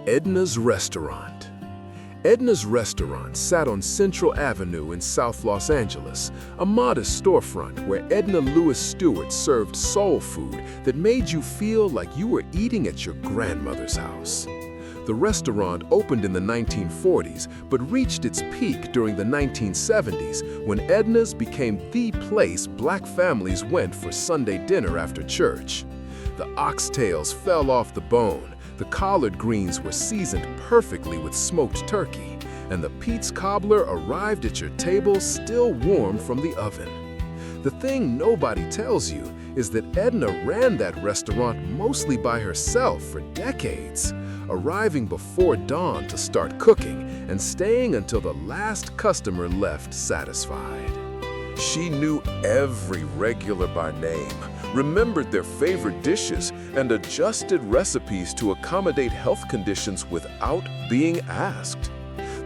Edna's Restaurant. Edna's Restaurant sat on Central Avenue in South Los Angeles, a modest storefront where Edna Lewis Stewart served soul food that made you feel like you were eating at your grandmother's house. The restaurant opened in the 1940s, but reached its peak during the 1970s when Edna's became the place Black families went for Sunday dinner after church. The oxtails fell off the bone, the collard greens were seasoned perfectly with smoked turkey, and the Pete's cobbler arrived at your table still warm from the oven. The thing nobody tells you is that Edna ran that restaurant mostly by herself for decades, arriving before dawn to start cooking and staying until the last customer left satisfied. She knew every regular by name, remembered their favorite dishes, and adjusted recipes to accommodate health conditions without being asked.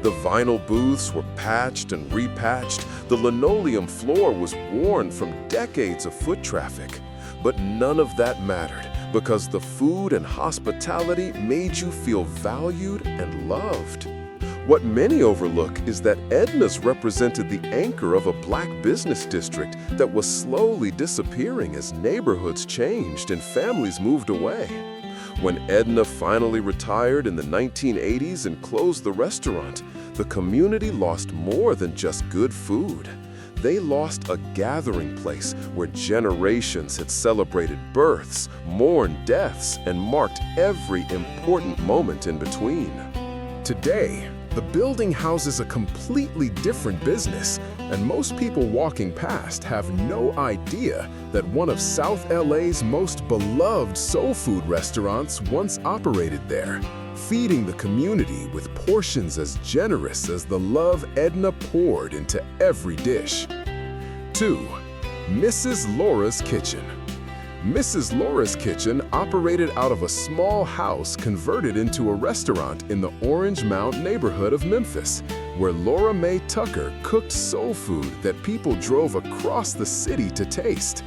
The vinyl booths were patched and repatched, the linoleum floor was worn from decades of foot traffic. But none of that mattered because the food and hospitality made you feel valued and loved. What many overlook is that Edna's represented the anchor of a Black business district that was slowly disappearing as neighborhoods changed and families moved away. When Edna finally retired in the 1980s and closed the restaurant, the community lost more than just good food. They lost a gathering place where generations had celebrated births, mourned deaths, and marked every important moment in between. Today, the building houses a completely different business, and most people walking past have no idea that one of South LA's most beloved soul food restaurants once operated there, feeding the community with portions as generous as the love Edna poured into every dish. 2. Mrs. Laura's Kitchen. Mrs. Laura's Kitchen operated out of a small house converted into a restaurant in the Orange Mound neighborhood of Memphis, where Laura Mae Tucker cooked soul food that people drove across the city to taste.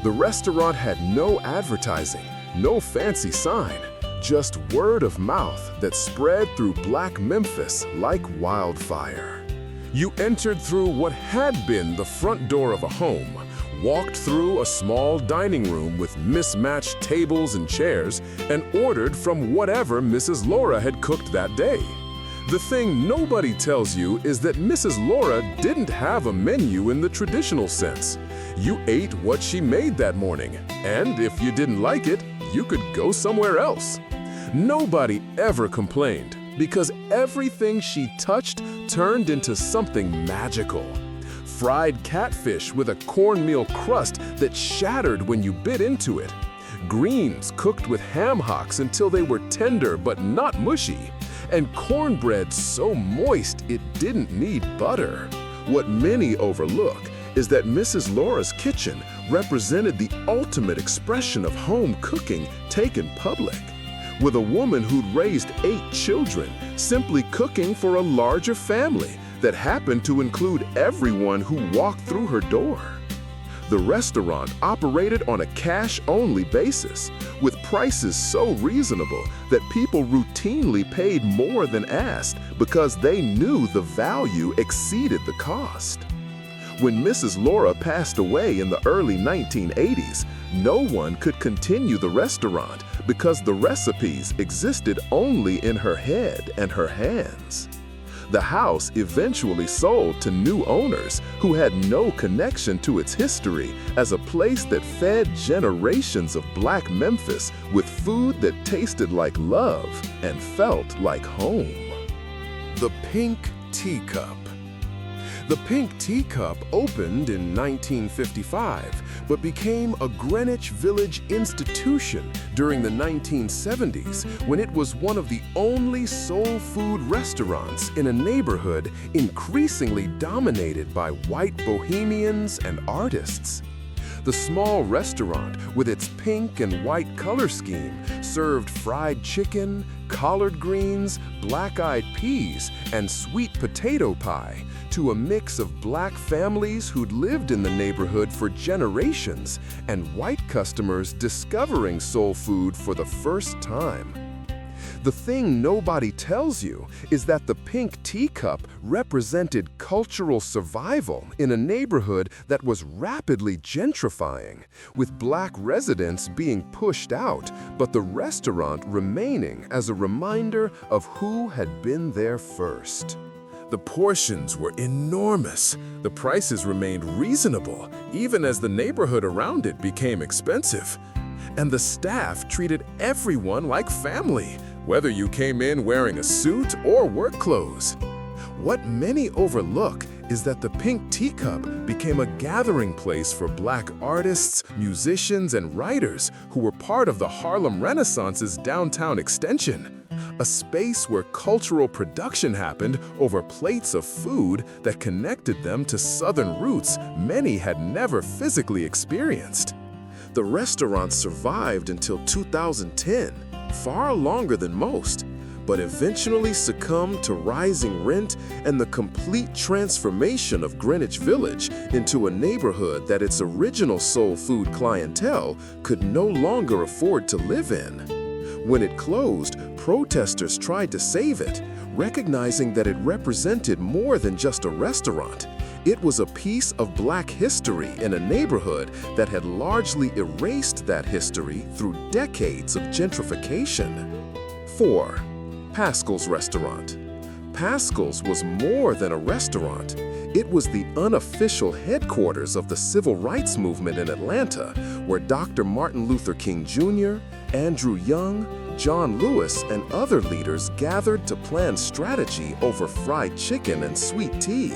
The restaurant had no advertising, no fancy sign, just word of mouth that spread through Black Memphis like wildfire. You entered through what had been the front door of a home, walked through a small dining room with mismatched tables and chairs, and ordered from whatever Mrs. Laura had cooked that day. The thing nobody tells you is that Mrs. Laura didn't have a menu in the traditional sense. You ate what she made that morning, and if you didn't like it, you could go somewhere else. Nobody ever complained, because everything she touched turned into something magical. Fried catfish with a cornmeal crust that shattered when you bit into it. Greens cooked with ham hocks until they were tender but not mushy. And cornbread so moist it didn't need butter. What many overlook is that Mrs. Laura's Kitchen represented the ultimate expression of home cooking taken public, with a woman who'd raised 8 children simply cooking for a larger family that happened to include everyone who walked through her door. The restaurant operated on a cash-only basis, with prices so reasonable that people routinely paid more than asked because they knew the value exceeded the cost. When Mrs. Laura passed away in the early 1980s, no one could continue the restaurant because the recipes existed only in her head and her hands. The house eventually sold to new owners who had no connection to its history as a place that fed generations of Black Memphis with food that tasted like love and felt like home. The Pink Teacup. The Pink Teacup opened in 1955, but became a Greenwich Village institution during the 1970s when it was one of the only soul food restaurants in a neighborhood increasingly dominated by white bohemians and artists. The small restaurant, with its pink and white color scheme, served fried chicken, collard greens, black-eyed peas, and sweet potato pie to a mix of Black families who'd lived in the neighborhood for generations and white customers discovering soul food for the first time. The thing nobody tells you is that the pink teacup represented cultural survival in a neighborhood that was rapidly gentrifying, with black residents being pushed out, but the restaurant remaining as a reminder of who had been there first. The portions were enormous. The prices remained reasonable, even as the neighborhood around it became expensive. And the staff treated everyone like family, whether you came in wearing a suit or work clothes. What many overlook is that the pink teacup became a gathering place for black artists, musicians, and writers who were part of the Harlem Renaissance's downtown extension. A space where cultural production happened over plates of food that connected them to Southern roots many had never physically experienced. The restaurant survived until 2010, far longer than most, but eventually succumbed to rising rent and the complete transformation of Greenwich Village into a neighborhood that its original soul food clientele could no longer afford to live in. When it closed, protesters tried to save it, recognizing that it represented more than just a restaurant. It was a piece of black history in a neighborhood that had largely erased that history through decades of gentrification. 4. Paschal's Restaurant. Paschal's was more than a restaurant. It was the unofficial headquarters of the civil rights movement in Atlanta, where Dr. Martin Luther King Jr., Andrew Young, John Lewis, and other leaders gathered to plan strategy over fried chicken and sweet tea.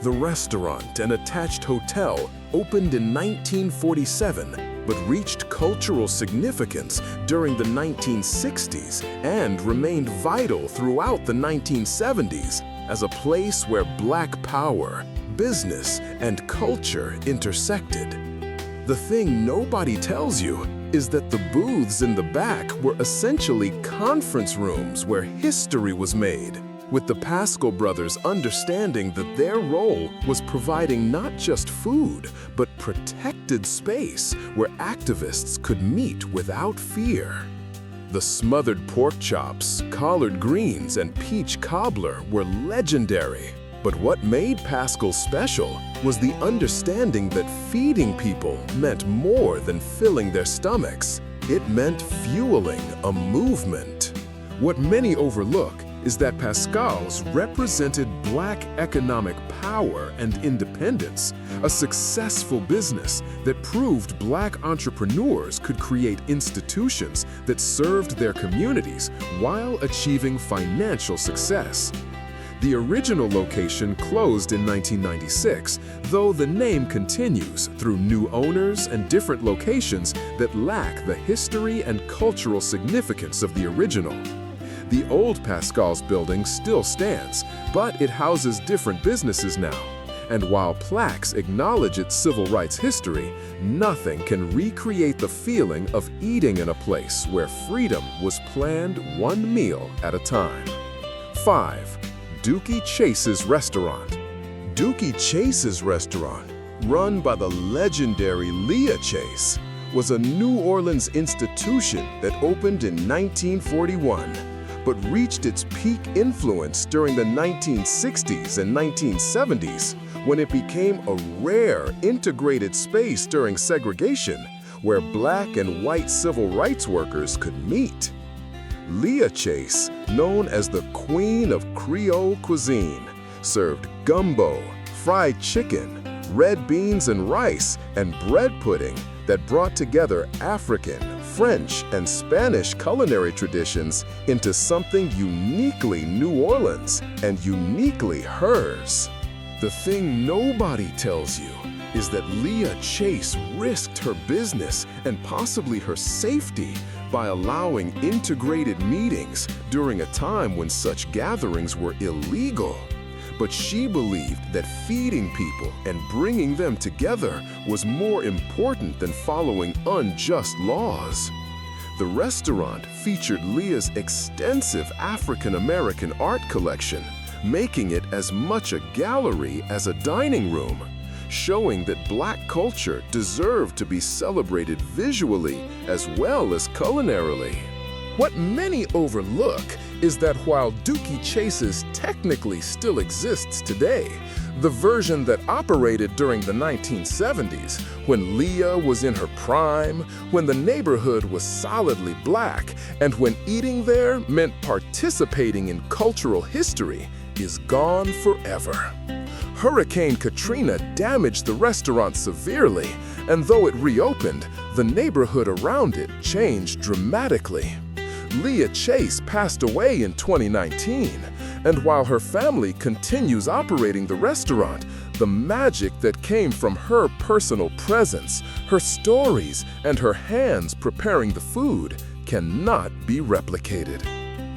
The restaurant and attached hotel opened in 1947, but reached cultural significance during the 1960s and remained vital throughout the 1970s as a place where black power, business, and culture intersected. The thing nobody tells you is that the booths in the back were essentially conference rooms where history was made, with the Pascal brothers understanding that their role was providing not just food, but protected space where activists could meet without fear. The smothered pork chops, collard greens, and peach cobbler were legendary. But what made Pascal special was the understanding that feeding people meant more than filling their stomachs. It meant fueling a movement. What many overlook is that Pascal's represented black economic power and independence, a successful business that proved black entrepreneurs could create institutions that served their communities while achieving financial success. The original location closed in 1996, though the name continues through new owners and different locations that lack the history and cultural significance of the original. The old Pascal's building still stands, but it houses different businesses now. And while plaques acknowledge its civil rights history, nothing can recreate the feeling of eating in a place where freedom was planned one meal at a time. 5. Dooky Chase's Restaurant. Dooky Chase's Restaurant, run by the legendary Leah Chase, was a New Orleans institution that opened in 1941, but reached its peak influence during the 1960s and 1970s when it became a rare integrated space during segregation where black and white civil rights workers could meet. Leah Chase, known as the Queen of Creole Cuisine, served gumbo, fried chicken, red beans and rice, and bread pudding that brought together African, French, and Spanish culinary traditions into something uniquely New Orleans and uniquely hers. The thing nobody tells you is that Leah Chase risked her business and possibly her safety by allowing integrated meetings during a time when such gatherings were illegal. But she believed that feeding people and bringing them together was more important than following unjust laws. The restaurant featured Leah's extensive African-American art collection, making it as much a gallery as a dining room, showing that black culture deserved to be celebrated visually as well as culinarily. What many overlook is that while Dooky Chase's technically still exists today, the version that operated during the 1970s, when Leah was in her prime, when the neighborhood was solidly black, and when eating there meant participating in cultural history, is gone forever. Hurricane Katrina damaged the restaurant severely, and though it reopened, the neighborhood around it changed dramatically. Leah Chase passed away in 2019, and while her family continues operating the restaurant, the magic that came from her personal presence, her stories, and her hands preparing the food cannot be replicated.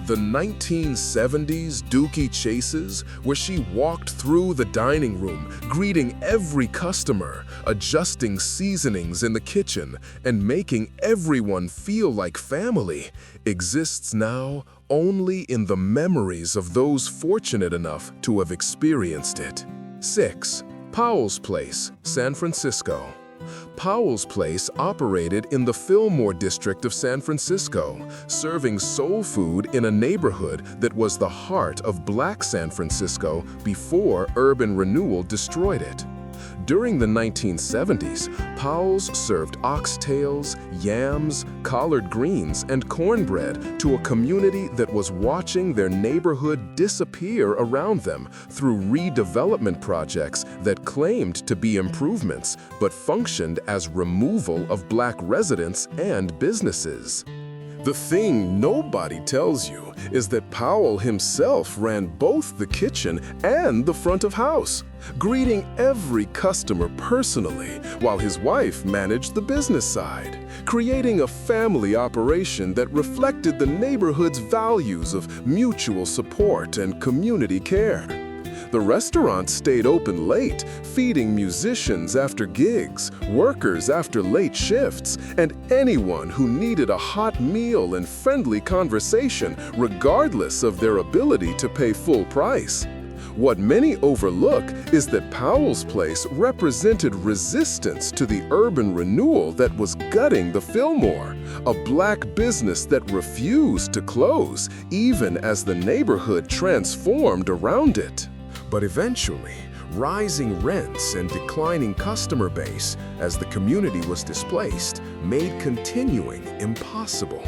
The 1970s Dooky Chases, where she walked through the dining room, greeting every customer, adjusting seasonings in the kitchen, and making everyone feel like family, exists now only in the memories of those fortunate enough to have experienced it. 6. Powell's Place, San Francisco. Powell's Place operated in the Fillmore district of San Francisco, serving soul food in a neighborhood that was the heart of Black San Francisco before urban renewal destroyed it. During the 1970s, Powell's served oxtails, yams, collard greens, and cornbread to a community that was watching their neighborhood disappear around them through redevelopment projects that claimed to be improvements but functioned as removal of Black residents and businesses. The thing nobody tells you is that Powell himself ran both the kitchen and the front of house, greeting every customer personally, while his wife managed the business side, creating a family operation that reflected the neighborhood's values of mutual support and community care. The restaurant stayed open late, feeding musicians after gigs, workers after late shifts, and anyone who needed a hot meal and friendly conversation, regardless of their ability to pay full price. What many overlook is that Powell's Place represented resistance to the urban renewal that was gutting the Fillmore, a Black business that refused to close even as the neighborhood transformed around it. But eventually, rising rents and declining customer base as the community was displaced made continuing impossible.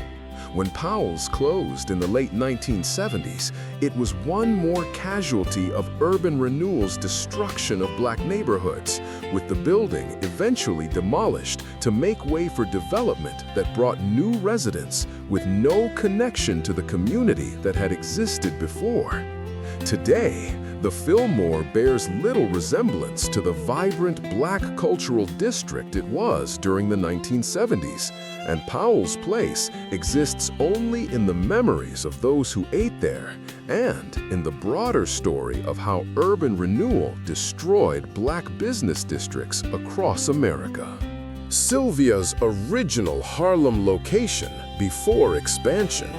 When Powell's closed in the late 1970s, it was one more casualty of urban renewal's destruction of Black neighborhoods, with the building eventually demolished to make way for development that brought new residents with no connection to the community that had existed before. Today, the Fillmore bears little resemblance to the vibrant Black cultural district it was during the 1970s, and Powell's Place exists only in the memories of those who ate there and in the broader story of how urban renewal destroyed Black business districts across America. Sylvia's original Harlem location before expansion.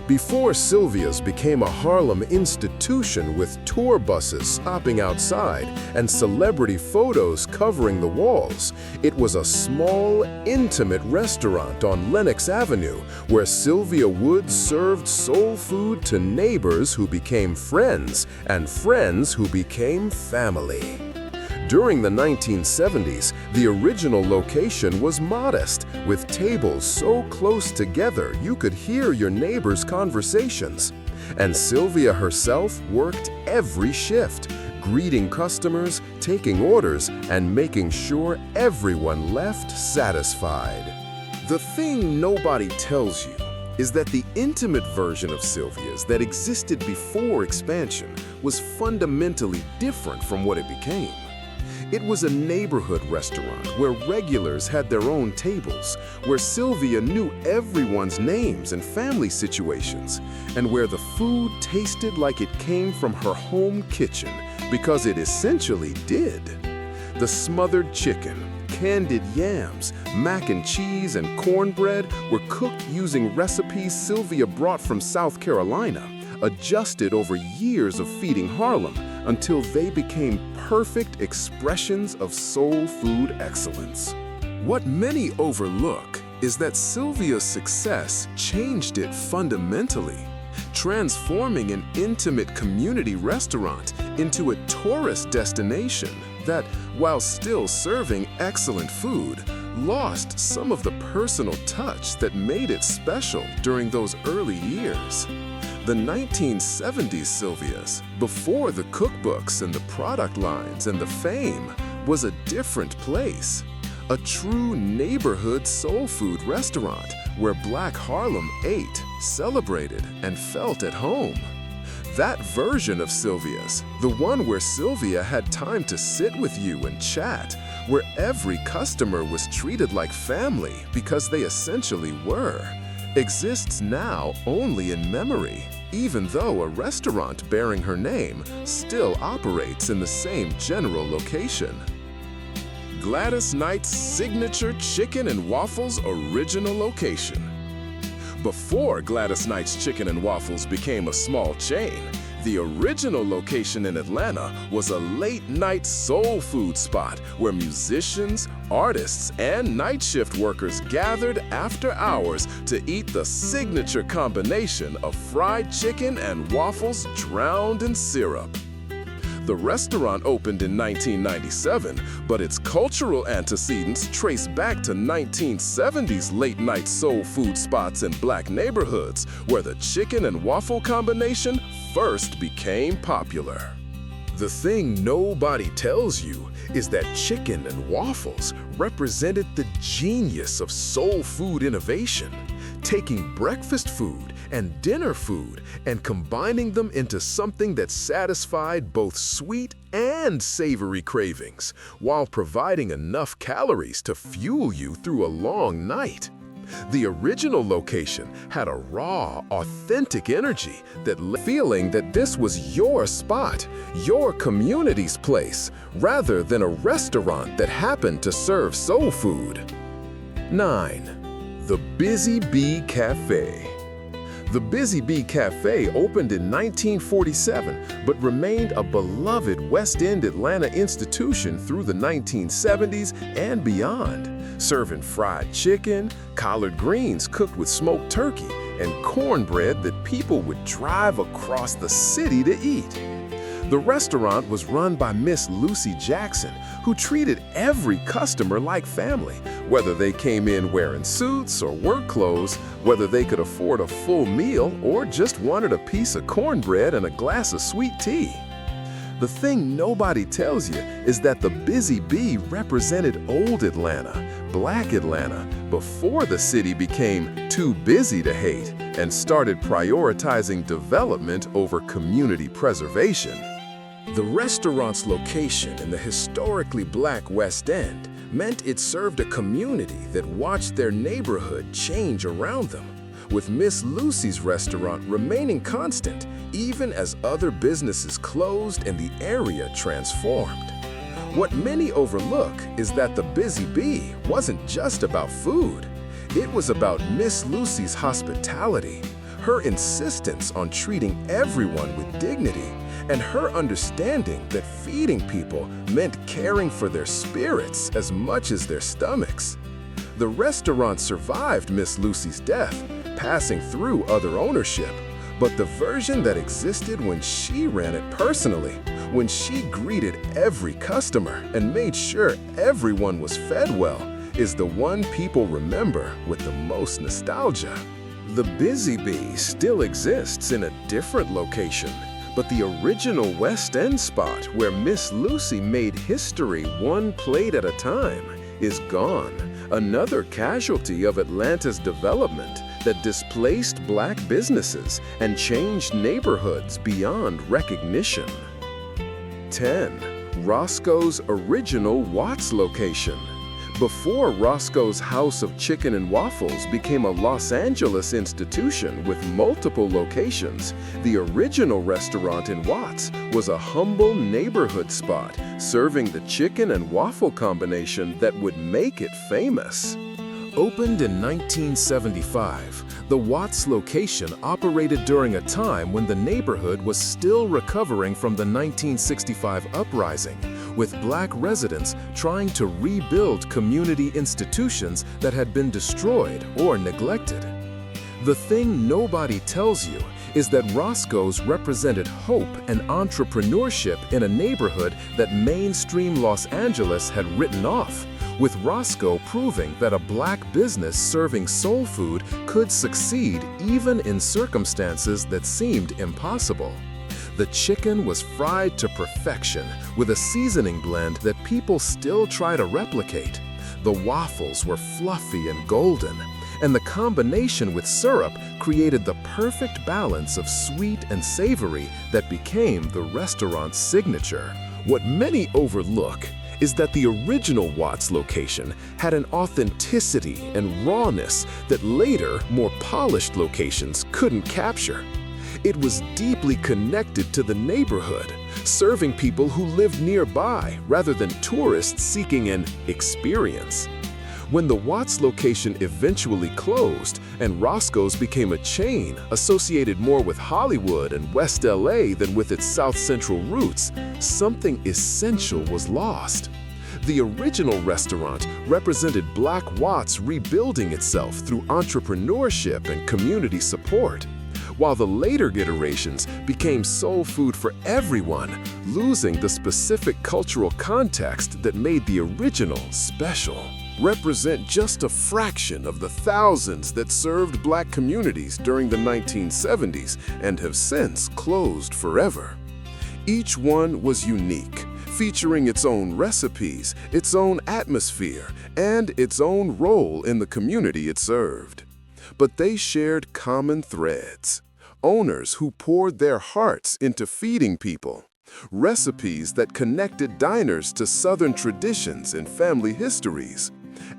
Before Sylvia's became a Harlem institution with tour buses stopping outside and celebrity photos covering the walls, it was a small, intimate restaurant on Lenox Avenue where Sylvia Woods served soul food to neighbors who became friends and friends who became family. During the 1970s, the original location was modest, with tables so close together you could hear your neighbors' conversations. And Sylvia herself worked every shift, greeting customers, taking orders, and making sure everyone left satisfied. The thing nobody tells you is that the intimate version of Sylvia's that existed before expansion was fundamentally different from what it became. It was a neighborhood restaurant where regulars had their own tables, where Sylvia knew everyone's names and family situations, and where the food tasted like it came from her home kitchen, because it essentially did. The smothered chicken, candied yams, mac and cheese, and cornbread were cooked using recipes Sylvia brought from South Carolina, adjusted over years of feeding Harlem, until they became perfect expressions of soul food excellence. What many overlook is that Sylvia's success changed it fundamentally, transforming an intimate community restaurant into a tourist destination that, while still serving excellent food, lost some of the personal touch that made it special during those early years. The 1970s Sylvia's, before the cookbooks and the product lines and the fame, was a different place. A true neighborhood soul food restaurant where Black Harlem ate, celebrated, and felt at home. That version of Sylvia's, the one where Sylvia had time to sit with you and chat, where every customer was treated like family because they essentially were, exists now only in memory, even though a restaurant bearing her name still operates in the same general location. Gladys Knight's signature chicken and waffles original location. Before Gladys Knight's Chicken and Waffles became a small chain, the original location in Atlanta was a late-night soul food spot where musicians, artists, and night shift workers gathered after hours to eat the signature combination of fried chicken and waffles drowned in syrup. The restaurant opened in 1997, but its cultural antecedents trace back to 1970s late-night soul food spots in Black neighborhoods, where the chicken and waffle combination first became popular. The thing nobody tells you is that chicken and waffles represented the genius of soul food innovation, taking breakfast food and dinner food and combining them into something that satisfied both sweet and savory cravings, while providing enough calories to fuel you through a long night. The original location had a raw, authentic energy that feeling that this was your spot, your community's place, rather than a restaurant that happened to serve soul food. 9. The Busy Bee Cafe. The Busy Bee Cafe opened in 1947, but remained a beloved West End Atlanta institution through the 1970s and beyond, serving fried chicken, collard greens cooked with smoked turkey, and cornbread that people would drive across the city to eat. The restaurant was run by Miss Lucy Jackson, who treated every customer like family, whether they came in wearing suits or work clothes, whether they could afford a full meal or just wanted a piece of cornbread and a glass of sweet tea. The thing nobody tells you is that the Busy Bee represented old Atlanta, Black Atlanta, before the city became too busy to hate and started prioritizing development over community preservation. The restaurant's location in the historically Black West End meant it served a community that watched their neighborhood change around them, with Miss Lucy's restaurant remaining constant even as other businesses closed and the area transformed. What many overlook is that the Busy Bee wasn't just about food. It was about Miss Lucy's hospitality, her insistence on treating everyone with dignity, and her understanding that feeding people meant caring for their spirits as much as their stomachs. The restaurant survived Miss Lucy's death, passing through other ownership, but the version that existed when she ran it personally, when she greeted every customer and made sure everyone was fed well, is the one people remember with the most nostalgia. The Busy Bee still exists in a different location, but the original West End spot where Miss Lucy made history one plate at a time is gone, another casualty of Atlanta's development that displaced Black businesses and changed neighborhoods beyond recognition. 10. Roscoe's original Watts location. Before Roscoe's House of Chicken and Waffles became a Los Angeles institution with multiple locations, the original restaurant in Watts was a humble neighborhood spot serving the chicken and waffle combination that would make it famous. Opened in 1975, the Watts location operated during a time when the neighborhood was still recovering from the 1965 uprising, with Black residents trying to rebuild community institutions that had been destroyed or neglected. The thing nobody tells you is that Roscoe's represented hope and entrepreneurship in a neighborhood that mainstream Los Angeles had written off, with Roscoe proving that a Black business serving soul food could succeed even in circumstances that seemed impossible. The chicken was fried to perfection with a seasoning blend that people still try to replicate. The waffles were fluffy and golden, and the combination with syrup created the perfect balance of sweet and savory that became the restaurant's signature. What many overlook is that the original Watts location had an authenticity and rawness that later, more polished locations couldn't capture. It was deeply connected to the neighborhood, serving people who lived nearby rather than tourists seeking an experience. When the Watts location eventually closed and Roscoe's became a chain associated more with Hollywood and West LA than with its South Central roots, something essential was lost. The original restaurant represented Black Watts rebuilding itself through entrepreneurship and community support, while the later iterations became soul food for everyone, losing the specific cultural context that made the original special. Represent just a fraction of the thousands that served Black communities during the 1970s and have since closed forever. Each one was unique, featuring its own recipes, its own atmosphere, and its own role in the community it served. But they shared common threads: owners who poured their hearts into feeding people, recipes that connected diners to Southern traditions and family histories,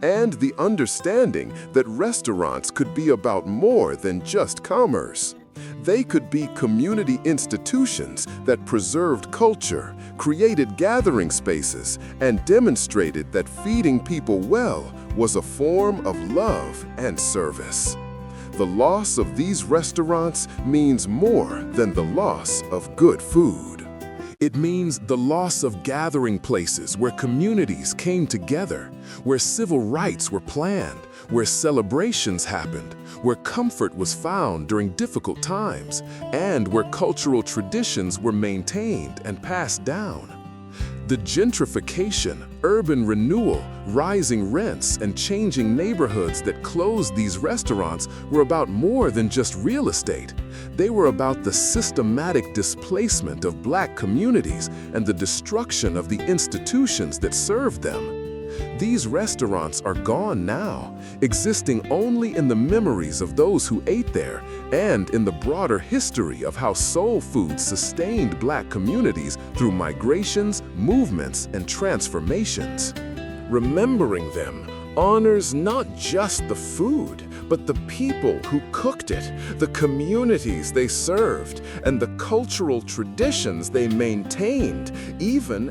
and the understanding that restaurants could be about more than just commerce. They could be community institutions that preserved culture, created gathering spaces, and demonstrated that feeding people well was a form of love and service. The loss of these restaurants means more than the loss of good food. It means the loss of gathering places where communities came together, where civil rights were planned, where celebrations happened, where comfort was found during difficult times, and where cultural traditions were maintained and passed down. The gentrification, urban renewal, rising rents, and changing neighborhoods that closed these restaurants were about more than just real estate. They were about the systematic displacement of Black communities and the destruction of the institutions that served them. These restaurants are gone now, existing only in the memories of those who ate there and in the broader history of how soul food sustained Black communities through migrations, movements, and transformations. Remembering them honors not just the food, but the people who cooked it, the communities they served, and the cultural traditions they maintained, even